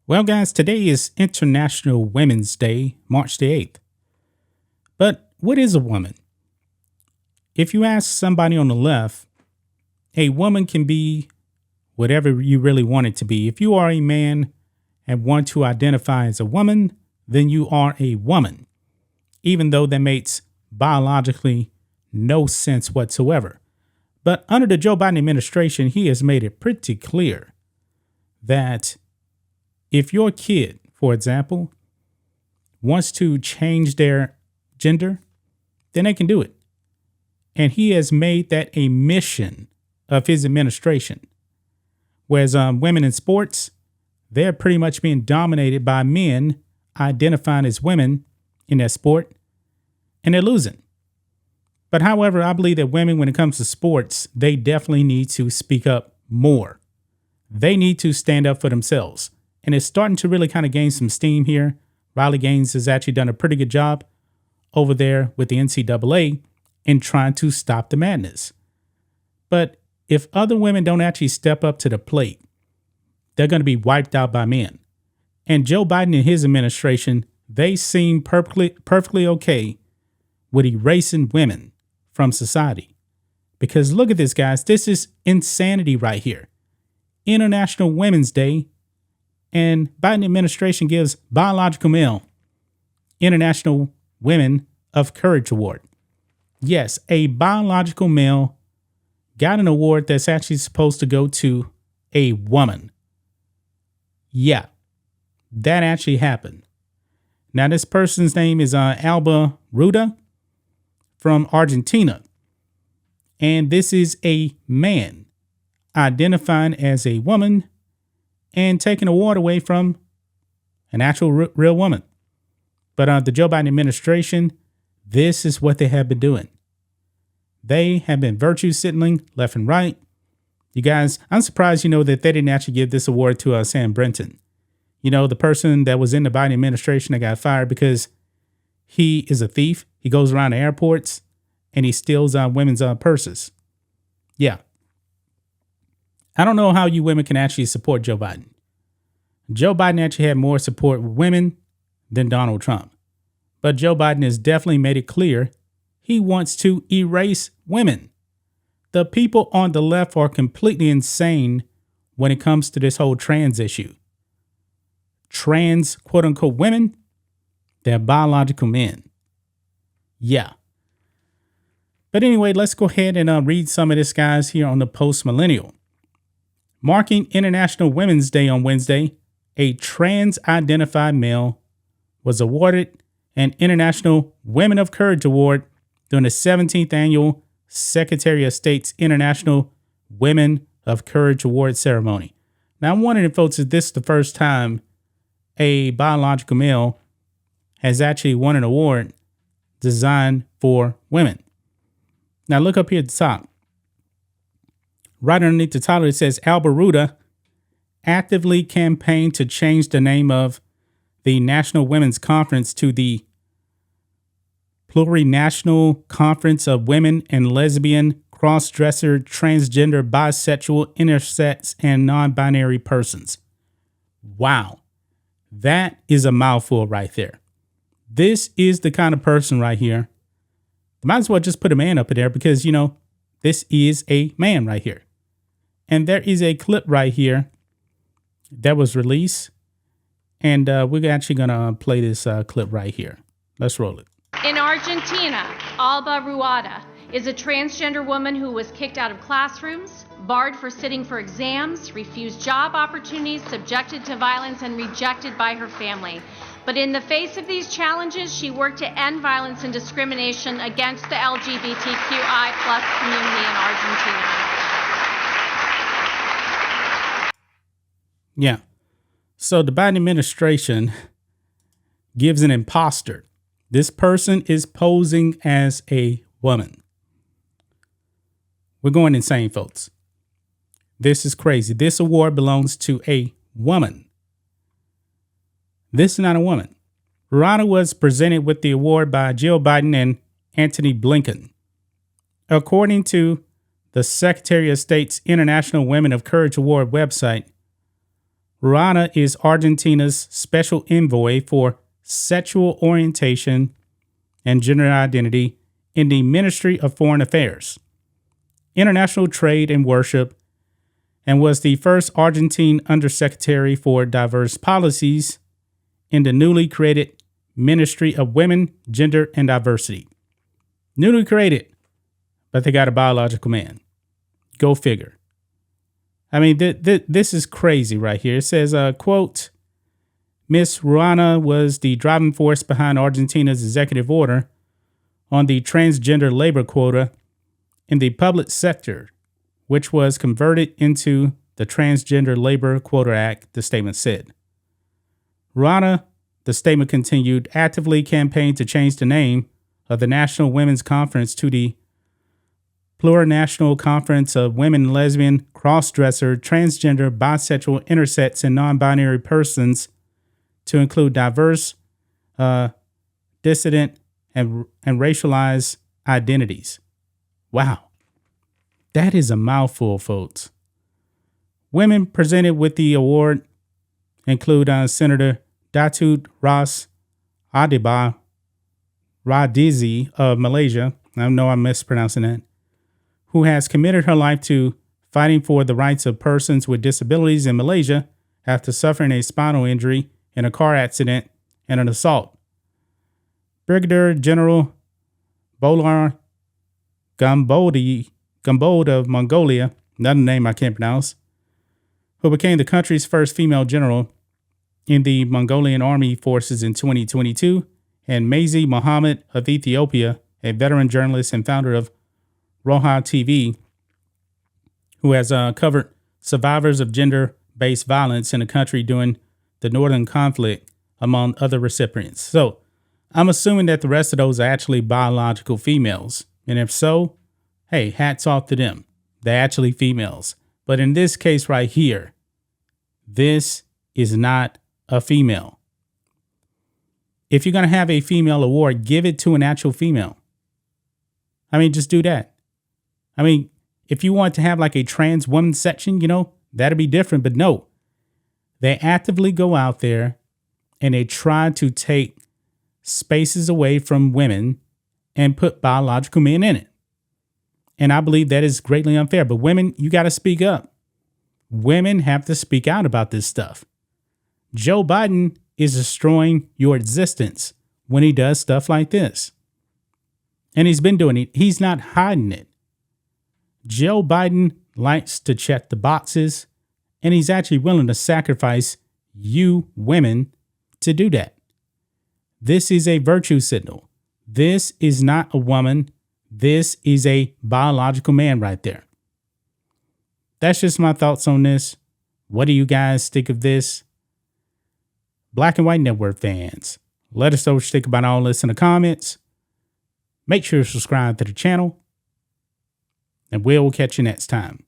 Well, guys, today is International Women's Day, March the 8th. But what is a woman? If you ask somebody on the left, a woman can be whatever you really want it to be. If you are a man and want to identify as a woman, then you are a woman, even though that makes biologically no sense whatsoever. But under the Joe Biden administration, he has made it pretty clear that if your kid, for example, wants to change their gender, then they can do it. And he has made that a mission of his administration. Whereas women in sports, they're pretty much being dominated by men identifying as women in that sport, and they're losing. But however, I believe that women, when it comes to sports, they definitely need to speak up more. They need to stand up for themselves. And it's starting to really kind of gain some steam here. Riley Gaines has actually done a pretty good job over there with the NCAA in trying to stop the madness. But if other women don't actually step up to the plate, they're going to be wiped out by men. And Joe Biden and his administration, they seem perfectly okay with erasing women from society. Because look at this, guys. This is insanity right here. International Women's Day. And Biden administration gives biological male International Women of Courage Award. Yes, a biological male got an award that's actually supposed to go to a woman. Yeah, that actually happened. Now, this person's name is Alba Ruda from Argentina. And this is a man identifying as a woman and taking award away from an actual real woman. But the Joe Biden administration, this is what they have been doing. They have been virtue signaling left and right. You guys, I'm surprised, that they didn't actually give this award to Sam Brinton. The person that was in the Biden administration that got fired because he is a thief. He goes around the airports and he steals women's purses. Yeah. I don't know how you women can actually support Joe Biden. Joe Biden actually had more support with women than Donald Trump. But Joe Biden has definitely made it clear he wants to erase women. The people on the left are completely insane when it comes to this whole trans issue. Trans, quote unquote, women, they're biological men. Yeah. But anyway, let's go ahead and read some of this, guys, here on the Post Millennial. Marking International Women's Day on Wednesday, a trans-identified male was awarded an International Women of Courage Award during the 17th Annual Secretary of State's International Women of Courage Award ceremony. Now, I'm wondering, folks, is this the first time a biological male has actually won an award designed for women? Now, look up here at the top. Right underneath the title, it says Alba Ruda actively campaigned to change the name of the National Women's Conference to the Plurinational Conference of Women and Lesbian, Cross-Dresser, Transgender, Bisexual, Intersex, and Non-Binary Persons. Wow. That is a mouthful right there. This is the kind of person right here. Might as well just put a man up in there because, this is a man right here. And there is a clip right here that was released. And we're actually going to play this clip right here. Let's roll it. In Argentina, Alba Ruada is a transgender woman who was kicked out of classrooms, barred for sitting for exams, refused job opportunities, subjected to violence, and rejected by her family. But in the face of these challenges, she worked to end violence and discrimination against the LGBTQI plus community in Argentina. Yeah. So the Biden administration gives an imposter. This person is posing as a woman. We're going insane, folks. This is crazy. This award belongs to a woman. This is not a woman. Ruada was presented with the award by Jill Biden and Antony Blinken. According to the Secretary of State's International Women of Courage Award website, Ruana is Argentina's special envoy for sexual orientation and gender identity in the Ministry of Foreign Affairs, International Trade and Worship, and was the first Argentine Undersecretary for Diverse Policies in the newly created Ministry of Women, Gender, and Diversity. Newly created, but they got a biological man. Go figure. I mean, this is crazy right here. It says, quote, Ms. Ruana was the driving force behind Argentina's executive order on the transgender labor quota in the public sector, which was converted into the Transgender Labor Quota Act, the statement said. Ruana, the statement continued, actively campaigned to change the name of the National Women's Conference to the Plurinational Conference of Women, Lesbian, Cross-Dresser, Transgender, Bisexual, Intersex, and Non-Binary Persons to include diverse, dissident, and racialized identities. Wow. That is a mouthful, folks. Women presented with the award include Senator Datuk Ras Adiba Radizi of Malaysia, I know I'm mispronouncing that, who has committed her life to fighting for the rights of persons with disabilities in Malaysia after suffering a spinal injury in a car accident and an assault. Brigadier General Bolar Gambode of Mongolia, another name I can't pronounce, who became the country's first female general in the Mongolian army forces in 2022, and Maisie Mohammed of Ethiopia, a veteran journalist and founder of Roha TV, who has covered survivors of gender-based violence in the country during the northern conflict, among other recipients. So I'm assuming that the rest of those are actually biological females. And if so, hey, hats off to them. They're actually females. But in this case right here, this is not a female. If you're going to have a female award, give it to an actual female. I mean, just do that. I mean, if you want to have like a trans woman section, that'd be different. But no, they actively go out there and they try to take spaces away from women and put biological men in it. And I believe that is greatly unfair. But women, you got to speak up. Women have to speak out about this stuff. Joe Biden is destroying your existence when he does stuff like this. And he's been doing it. He's not hiding it. Joe Biden likes to check the boxes, and he's actually willing to sacrifice you women to do that. This is a virtue signal. This is not a woman. This is a biological man right there. That's just my thoughts on this. What do you guys think of this? Black and White Network fans, let us know what you think about all this in the comments. Make sure to subscribe to the channel, and we'll catch you next time.